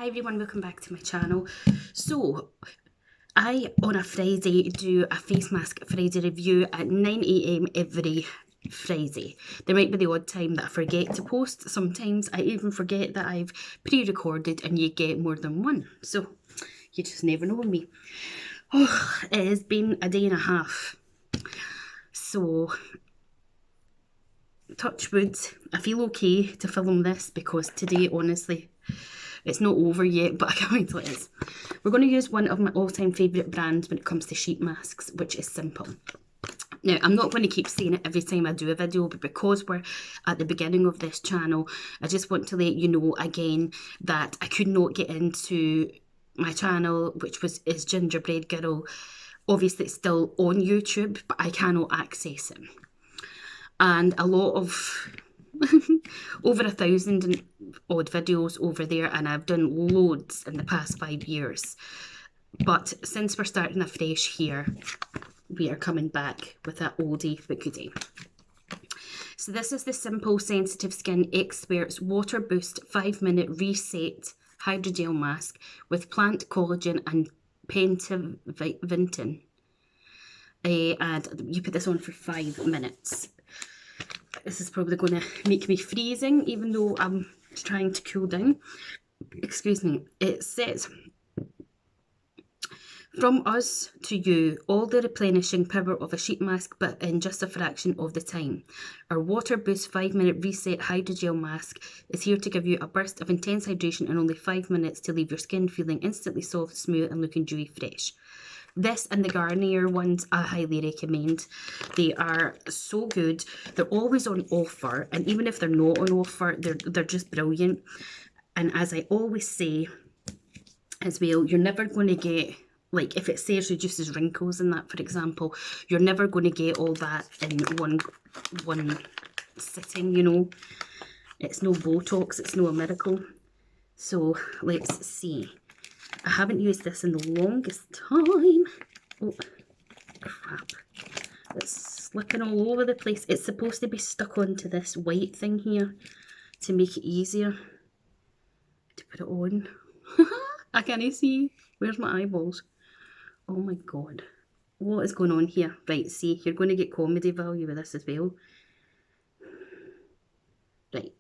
Hi everyone, welcome back to my channel. So, I on a Friday do a face mask Friday review at 9 AM every Friday. There might be the odd time that I forget to post. Sometimes I even forget that I've pre-recorded and you get more than one. So, you just never know with me. Oh, it has been a day and a half. So, touch wood, I feel okay to film this because today, honestly, it's not over yet, but I can't wait till it is. We're going to use one of my all-time favourite brands when it comes to sheet masks, which is Simple. Now, I'm not going to keep saying it every time I do a video, but because we're at the beginning of this channel, I just want to let you know again that I could not get into my channel, which is Gingerbread Girl. Obviously, it's still on YouTube, but I cannot access it. And a lot of over 1,000 and odd videos over there, and I've done loads in the past 5 years. But since we're starting afresh here, we are coming back with that oldie but goodie. So this is the Simple Sensitive Skin Experts Water Boost 5-minute Reset Hydrogel Mask with plant collagen and pentaventin. And you put this on for 5 minutes. This is probably going to make me freezing, even though I'm trying to cool down. Excuse me. It says, from us to you, all the replenishing power of a sheet mask, but in just a fraction of the time. Our Water Boost 5-minute Reset Hydrogel Mask is here to give you a burst of intense hydration in only 5 minutes to leave your skin feeling instantly soft, smooth and looking dewy fresh. This and the Garnier ones I highly recommend. They are so good. They're always on offer, and even if they're not on offer, they're just brilliant. And as I always say as well, you're never going to get, like if it says reduces wrinkles in that, for example, you're never going to get all that in one sitting, you know. It's no Botox, it's no a miracle. So let's see. I haven't used this in the longest time. Oh, crap. It's slipping all over the place. It's supposed to be stuck onto this white thing here to make it easier to put it on. I can't see. Where's my eyeballs? Oh my god. What is going on here? Right, see, you're going to get comedy value with this as well. Right.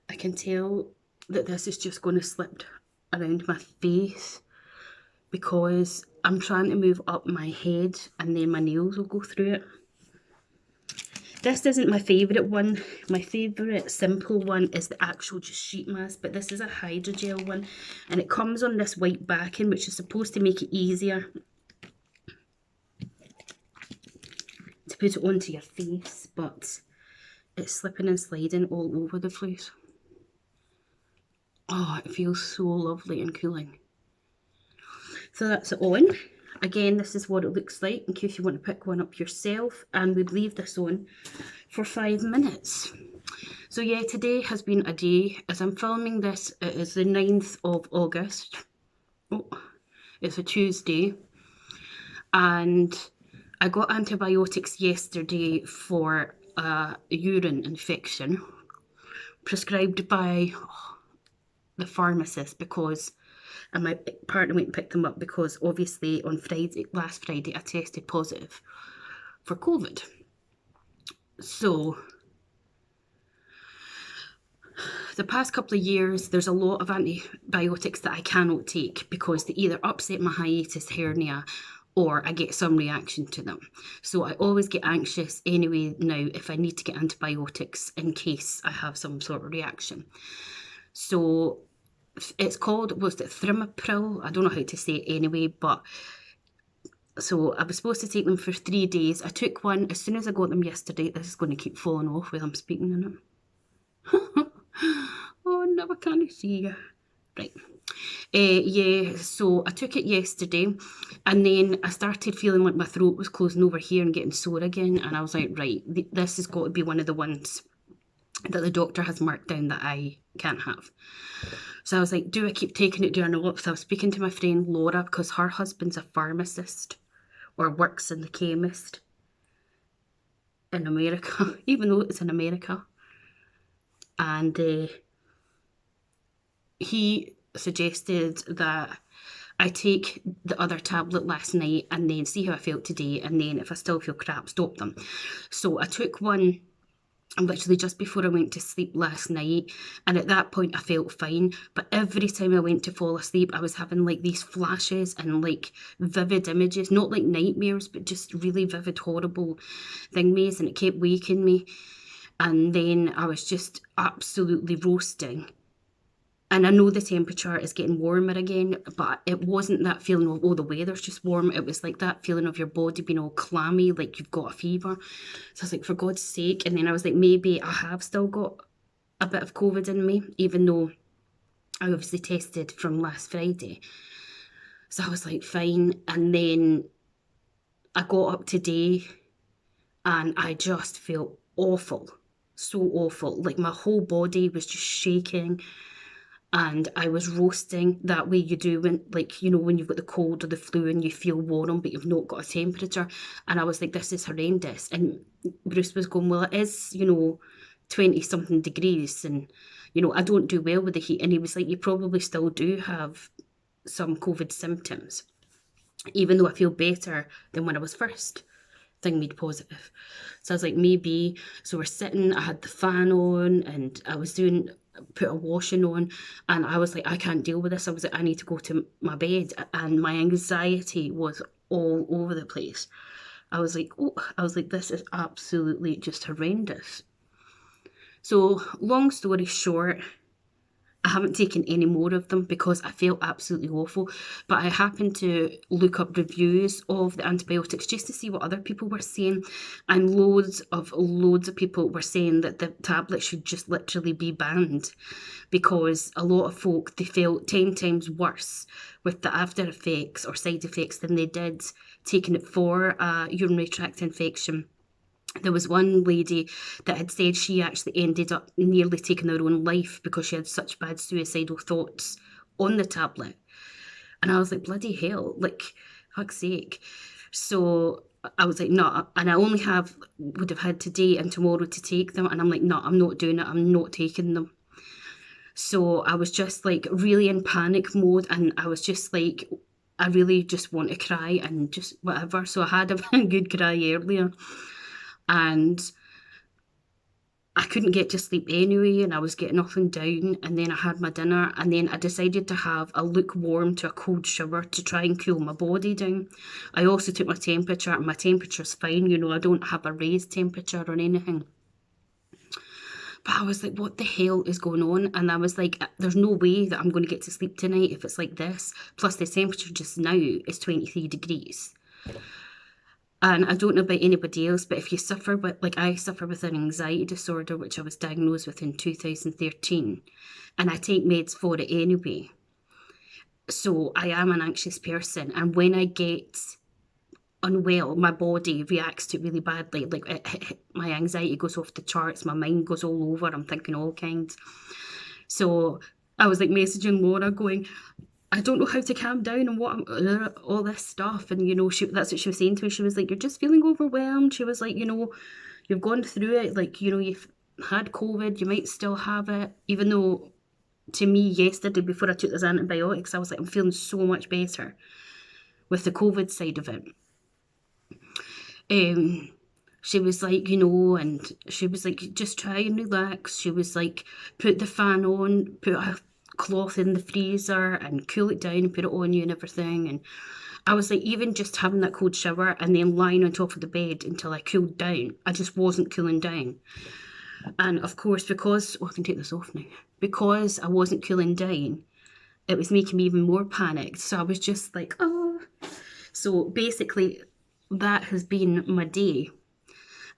I can tell that this is just going to slip around my face because I'm trying to move up my head and then my nails will go through it. This isn't my favourite one. My favourite Simple one is the actual just sheet mask, but this is a hydrogel one and it comes on this white backing, which is supposed to make it easier to put it onto your face, but it's slipping and sliding all over the place. Oh, it feels so lovely and cooling. So that's it on. Again, this is what it looks like in case you want to pick one up yourself, and we'd leave this on for 5 minutes. So yeah, today has been a day. As I'm filming this, it is the 9th of August. Oh, it's a Tuesday. And I got antibiotics yesterday for a urine infection prescribed by the pharmacist, because, and my partner went and picked them up because obviously on last Friday I tested positive for COVID. So the past couple of years there's a lot of antibiotics that I cannot take because they either upset my hiatus hernia or I get some reaction to them. So I always get anxious anyway now if I need to get antibiotics in case I have some sort of reaction. So it's called, was it Thimapril? I don't know how to say it anyway, but so I was supposed to take them for 3 days. I took one as soon as I got them yesterday. This is going to keep falling off when I'm speaking in it. Oh no, I can't see you. Right. Yeah, so I took it yesterday and then I started feeling like my throat was closing over here and getting sore again, and I was like, right, this has got to be one of the ones that the doctor has marked down that I can't have. So I was like, do I keep taking it? Do I not? So I was speaking to my friend Laura because her husband's a pharmacist or works in the chemist in America, even though it's in America. and he suggested that I take the other tablet last night and then see how I felt today, and then if I still feel crap, stop them. So I took one literally just before I went to sleep last night, and at that point I felt fine, but every time I went to fall asleep I was having like these flashes and like vivid images, not like nightmares but just really vivid horrible thingies, and it kept waking me, and then I was just absolutely roasting. And I know the temperature is getting warmer again, but it wasn't that feeling of, oh, the weather's just warm. It was like that feeling of your body being all clammy, like you've got a fever. So I was like, for God's sake. And then I was like, maybe I have still got a bit of COVID in me, even though I obviously tested from last Friday. So I was like, fine. And then I got up today and I just felt awful. So awful. Like my whole body was just shaking. And I was roasting that way you do when, like, you know, when you've got the cold or the flu and you feel warm but you've not got a temperature. And I was like, this is horrendous. And Bruce was going, well, it is, you know, 20 something degrees, and, you know, I don't do well with the heat. And he was like, you probably still do have some COVID symptoms, even though I feel better than when I was first made positive. So I was like, maybe. So we're sitting, I had the fan on and I was put a washing on, and I was like, I can't deal with this. I was like, I need to go to my bed, and my anxiety was all over the place. I was like, this is absolutely just horrendous. So long story short, I haven't taken any more of them because I felt absolutely awful. But I happened to look up reviews of the antibiotics just to see what other people were saying. And loads of people were saying that the tablet should just literally be banned, because a lot of folk, they felt 10 times worse with the after effects or side effects than they did taking it for a urinary tract infection. There was one lady that had said she actually ended up nearly taking her own life because she had such bad suicidal thoughts on the tablet. And I was like, bloody hell, like, fuck's sake. So I was like, no, and I only would have had today and tomorrow to take them. And I'm like, no, I'm not doing it. I'm not taking them. So I was just like really in panic mode, and I was just like, I really just want to cry and just whatever. So I had a good cry earlier. And I couldn't get to sleep anyway, and I was getting up and down, and then I had my dinner, and then I decided to have a lukewarm to a cold shower to try and cool my body down. I also took my temperature, and my temperature's fine, you know, I don't have a raised temperature or anything. But I was like, what the hell is going on? And I was like, there's no way that I'm going to get to sleep tonight if it's like this. Plus the temperature just now is 23 degrees. And I don't know about anybody else, but if you suffer with, like I suffer with an anxiety disorder, which I was diagnosed with in 2013, and I take meds for it anyway. So I am an anxious person, and when I get unwell, my body reacts to it really badly. Like my anxiety goes off the charts, my mind goes all over, I'm thinking all kinds. So I was like messaging Laura going, I don't know how to calm down and what all this stuff. And, you know, that's what she was saying to me. She was like, you're just feeling overwhelmed. She was like, you know, you've gone through it. Like, you know, you've had COVID. You might still have it. Even though to me yesterday before I took those antibiotics, I was like, I'm feeling so much better with the COVID side of it. She was like, you know, and she was like, just try and relax. She was like, put the fan on, put a cloth in the freezer and cool it down and put it on you and everything. And I was like, even just having that cold shower and then lying on top of the bed until I cooled down, I just wasn't cooling down. And of course, because, I can take this off now, because I wasn't cooling down, it was making me even more panicked. So I was just like, oh. So basically, that has been my day.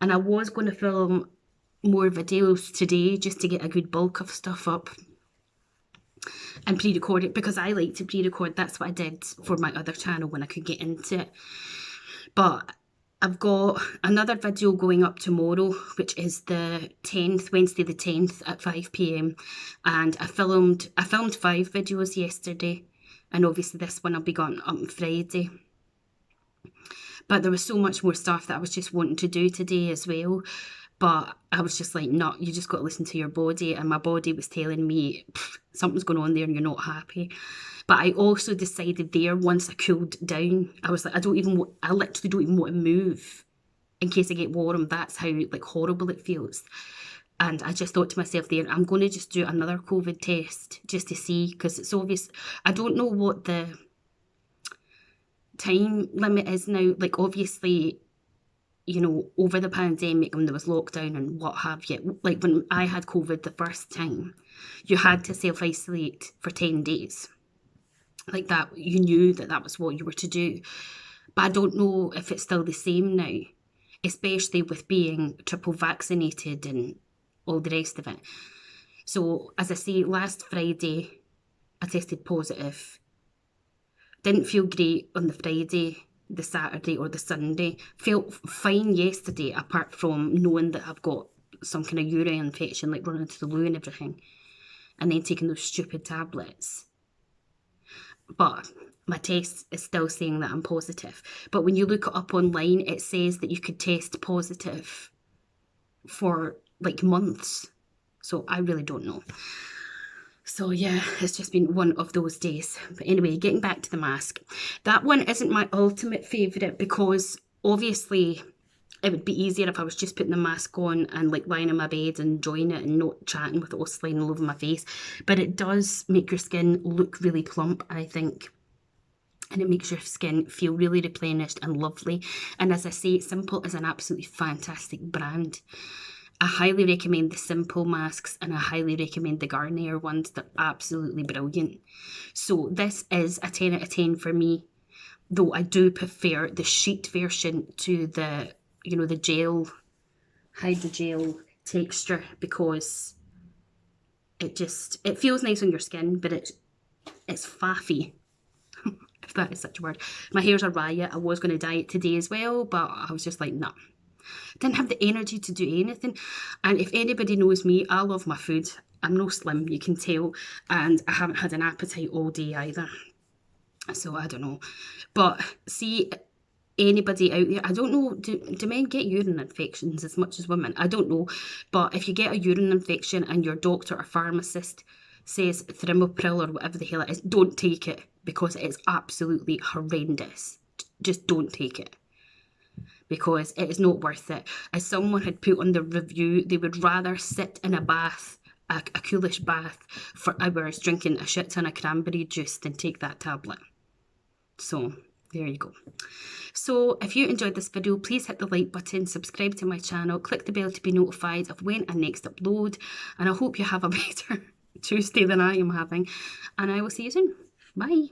And I was going to film more videos today just to get a good bulk of stuff up and pre-record it, because I like to pre-record. That's what I did for my other channel when I could get into it. But I've got another video going up tomorrow, which is the 10th, Wednesday the 10th at 5 p.m. And I filmed 5 videos yesterday, and obviously this one will be going up on Friday. But there was so much more stuff that I was just wanting to do today as well. But I was just like, no, you just got to listen to your body. And my body was telling me something's going on there and you're not happy. But I also decided there, once I cooled down, I was like, I literally don't even want to move in case I get warm. That's how like horrible it feels. And I just thought to myself there, I'm going to just do another COVID test just to see, because it's obvious. I don't know what the time limit is now. Like, obviously, you know, over the pandemic when there was lockdown and what have you, like when I had COVID the first time, you had to self-isolate for 10 days. Like that, you knew that that was what you were to do. But I don't know if it's still the same now, especially with being triple vaccinated and all the rest of it. So, as I say, last Friday, I tested positive. Didn't feel great on the Friday, the Saturday or the Sunday. Felt fine yesterday, apart from knowing that I've got some kind of urine infection, like running to the loo and everything. And then taking those stupid tablets. But my test is still saying that I'm positive. But when you look it up online, it says that you could test positive for like months. So I really don't know. So yeah, it's just been one of those days. But anyway, getting back to the mask. That one isn't my ultimate favourite because obviously it would be easier if I was just putting the mask on and like lying in my bed and enjoying it and not chatting with it all sliding all over my face. But it does make your skin look really plump, I think. And it makes your skin feel really replenished and lovely. And as I say, Simple is an absolutely fantastic brand. I highly recommend the Simple masks and I highly recommend the Garnier ones. They're absolutely brilliant. So this is a 10 out of 10 for me, though I do prefer the sheet version to the, you know, the gel, hydrogel texture, because it feels nice on your skin, but it's faffy. If that is such a word. My hair's a riot. I was going to dye it today as well, but I was just like, nah. Didn't have the energy to do anything. And if anybody knows me, I love my food. I'm no slim, you can tell. And I haven't had an appetite all day either. So I don't know. But see, anybody out there, I don't know, do men get urine infections as much as women? I don't know. But if you get a urine infection and your doctor or pharmacist says Thermopril or whatever the hell it is, don't take it, because it's absolutely horrendous. Just don't take it, because it is not worth it. As someone had put on the review, they would rather sit in a bath, a coolish bath, for hours drinking a shit ton of cranberry juice than take that tablet. So there you go. So if you enjoyed this video, please hit the like button, subscribe to my channel, click the bell to be notified of when I next upload, and I hope you have a better Tuesday than I am having, and I will see you soon. Bye.